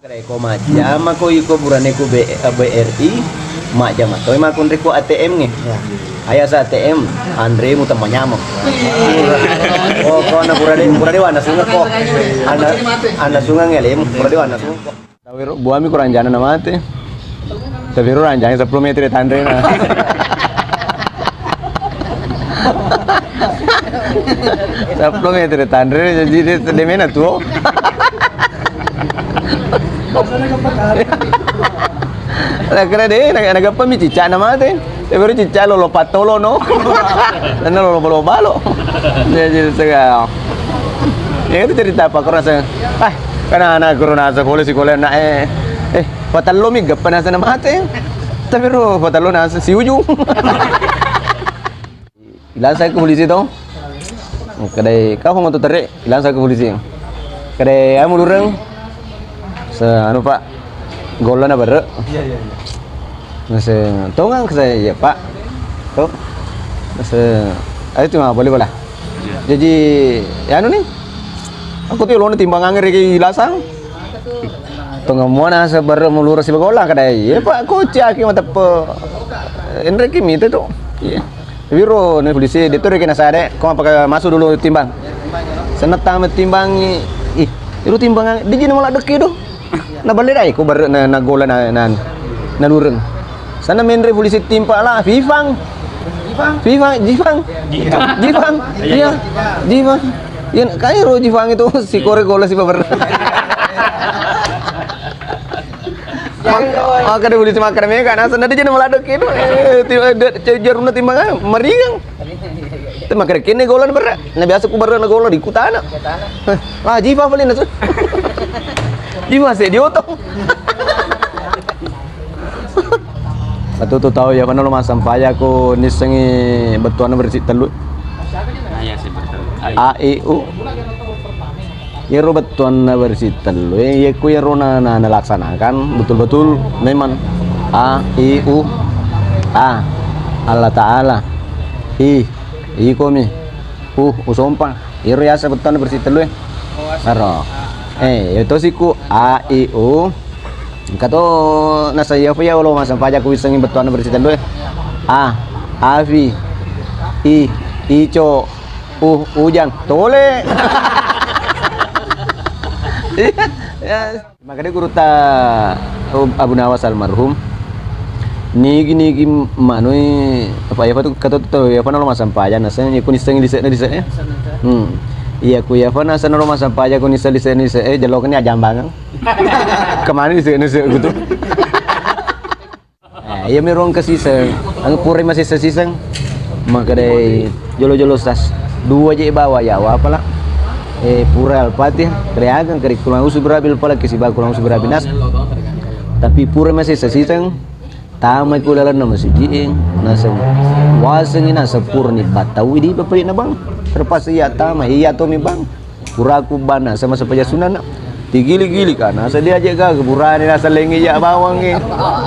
Ko majama ko iko burane ko BRI majama to ma kun ko ATM nge aya sa ATM Andre mo tamanya mo ko na burane wana sunga ko ana sunga ngelem burane wana sunga ko tawiro buami ko ranjana na mate tawiro ranjana 10 meter Andre na 10 meter Andre jadi demena tuh kira deh, nagapa mi cica nama teh, tapi cica lo patolo no, dan lo balo, jadi saya, ya itu cerita apa kurang saya, karena anak kurang nasa sekolah nak patalo mi gapa nasa nama teh, tapi lo patalo nasa si ujung, ilang saya ke polisi tu, kedai kau nggak tarik, ilang saya ke polisi, kedai amu lurang. Anu Pak, golan apa ber? Iya. Nase, tahu nggak saya ya Pak? Tahu? Nase, itu mah boleh. Jadi, ya anu nih, aku tuh lono timbangan ngeri lasang. Tunggu mana sebar mulur si golan kadai. Ya Pak, aku caki mata pe, Enrique itu tuh. Iya. Biro nih polisi, dia tuh rekena saya deh. Kau pakai masuk dulu timbang. Senat tamat timbangi, itu timbangan, dia jadi malah deki doh. Na balik ay ko bar na gola na lureng. Sana main revolusi timpa lah Jifang. Iya. Jifang. Yan kairo Jifang itu si kore gola si babar. Maka revolusi makan mereka na sana dia maladok itu jaruna timbang meriang. Itu maka kene gola bar. Na biasa ku bar na gola di kutana. Ah Jifang paling na. Di masih diotong. Atau tuh tahu ya mana lo masam paya ko nisengi betuan bersih telu. Iya sih betul. A I U. Ya ro betuan bersih telu. Ya ku ya ro na laksanakan betul-betul memang A I U A Allah Taala I komi usompa. Ya ro ya betuan bersih telu. Aro. Itu sih ku A I U. Kato nasa iya pa ya ulo masang pajak ku isang betuan bersihkan dulu. A Avi I Ico Ujang tole. Ya, makanya guru ta Abu Nawas almarhum. Nigi manoi apa ya tuh kata tuh ya pana lo masang pajak nasa ya ku isang di sana. Iya ku ya fana sana rumah sampai aja ku nisa jaloknya jambangan. Kemana di sini gitu. Iya merong ke siseng. Ang puri masih siseng. Maka deh jolo stas dua aja bawa ya apa lah. Pura al-Fatih kreakan kari kurang usu berabil pala kesi bal kurang usu berabil nas. Tapi pura masih siseng. Tamai ku lalan nama sijiing naseng waseng nasa purni batawi di bapari na bang terpas iya tama iya to mi bang puraku bana sama sepaja sunana tigili-gili kan nasa dia aja ga keburane nasa lengi ya bawang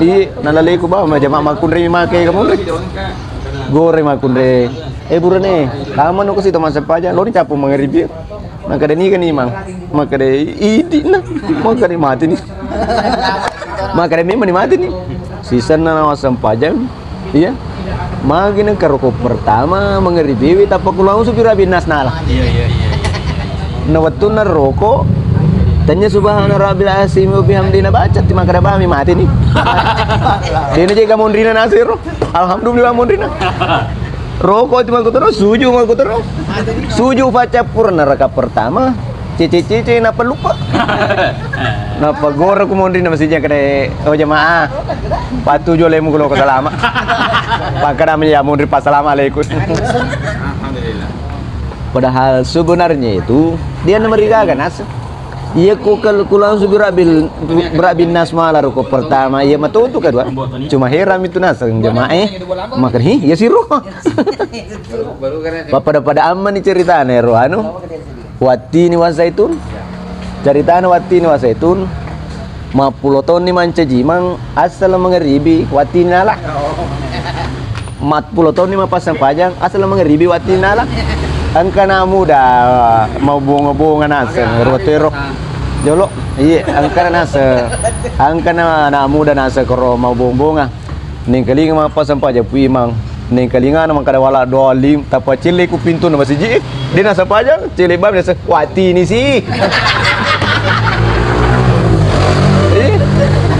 di nalalay ko ba majama makundre make kamu gore makundre burane tama no kasi teman sepaja lo ni capo mangeribi maka deni kan imang maka de idi na maka de mati ni maka de memang mati ni season na nawasang pajang iya magin ang karoko pertama mangeribiwi tapos kulang supira binas nala iya nawatun na roko tanya subhana rabbil azim wa bihamdina baca timang kada bami mati ni dene je gamondrina nasir alhamdulillah mondrina roko timang kutero suju baca purna raka pertama cici napa lupa napa gora ku mondrina masih kada jamaah patu jo lemu kulo salama pakada ya mondri pas assalamualaikum alhamdulillah padahal sebenarnya itu dia memerigakan as iya ku kulang berabil nas malar ko pertama iya matutu kedua cuma heram itu nas jamaah maka ya siru pada aman ni ceritanya ro anu Watini wazaitun ceritanya watini wazaitun 50 tahun ni manca jimang asal mengeribi watini nala 40 tahun ni mapasang pajang asal mengeribi watini nala ang kana muda mau bunga-bunga nasa rotero jolo Iya, angka na anak muda nasa koro mau bombong ah. Ning kalinga mga pasampa aja pui mang. Ning kalinga na kada wala dolim tapa cile ku pintu na masiji. Dia nasa pajang cile bab nasa kuati ni si.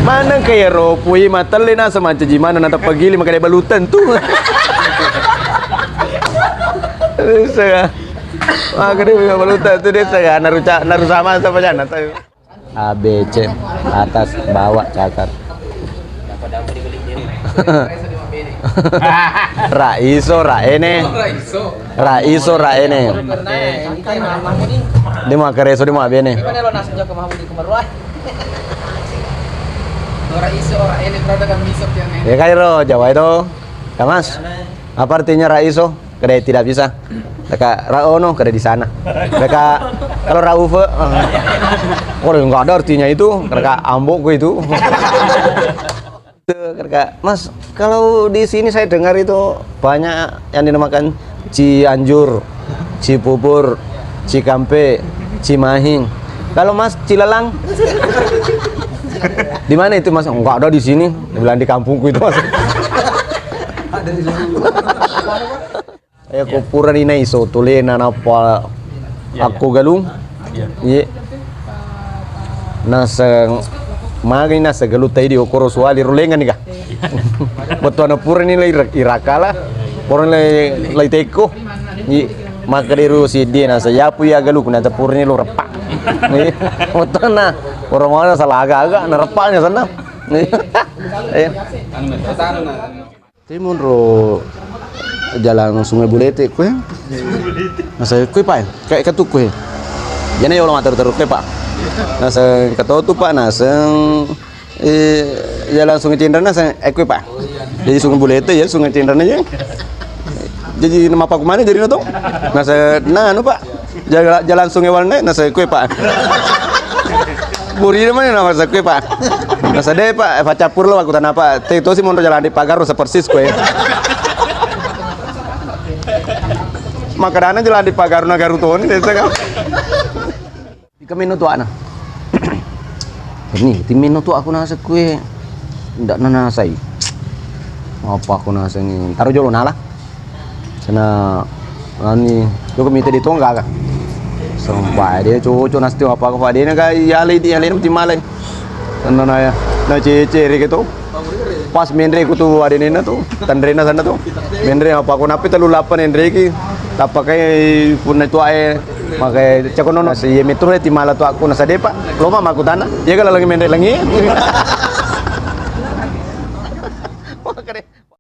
Mana kaya ro pui matale na sama caji mana na tapagili makada balutan tu. Saya makada balutan tu dia saya naru sama sama jana tahu. A B C atas bawah cakar. Raiso raene. Raiso raene. Di mau kereso di mau bene. Ya kairo Jawa itu. Kamas. Apa artinya raiso? Kada tidak bisa. Mereka raono kada di sana. Mereka kalau raufe kalau nggak ada artinya itu mereka ambok gue itu. Mereka Mas, kalau di sini saya dengar itu banyak yang dinamakan Cianjur, Cipubur, Cikampe, Cimahing. Kalau Mas Cilelang, di mana itu Mas? Enggak ada di sini. Dibilang di kampungku itu Mas. Ada di sini. Aku pura di naiso tulena napa aku galung. Iya. Nasa magi nasa galut tadi okoro suali rulengan nih kah? Betul na pura ni lai irakala, pura lai teko. Iya. Maka diru si dia nasa yapu ya galuk nasa pura ni lo repak. Iya. Betul na orang mana salah agak na repaknya sana. Iya. Timun ro jalan Sungai Bulete kue. Nasa kue pa kayak ketuk kue. Jadi orang matar terus kue pa. Nasa ketotu pa nasa jalan Sungai Cindana nasa kue pa. Jadi Sungai Bulete ya Sungai Cindana aja. Jadi nama apa kemana jadi nato? Nasa nah nu pak jalan Sungai Walne nasa kue pa. Buri mana nama nasa kue pa. Nasa deh pak facapur lo aku tanah pak. Itu sih mau jalan di pagar rusa persis kue. Makarana jalan di pagaruna Garuton desa kan. Ika minuto ana. Ini ti minuto aku nasa kue. Ndak nanasai. Apa aku nasa ni? Taruh jolo nala. Sana ani yo kami tadi tongga ka. Sampai dia cucu nasti apa ka dia na kay yali mti malay. Ano na ya? Na cecere gitu. Pas mendre ku tu ada nena tu, tandrena sana tu. Mendre apa aku napi telu lapan mendre ki. Tapakai punna tu ae makai cakono si metro ti mala tu aku nasa depa. Loma maku tanah. Dia kalau lagi mendre lagi.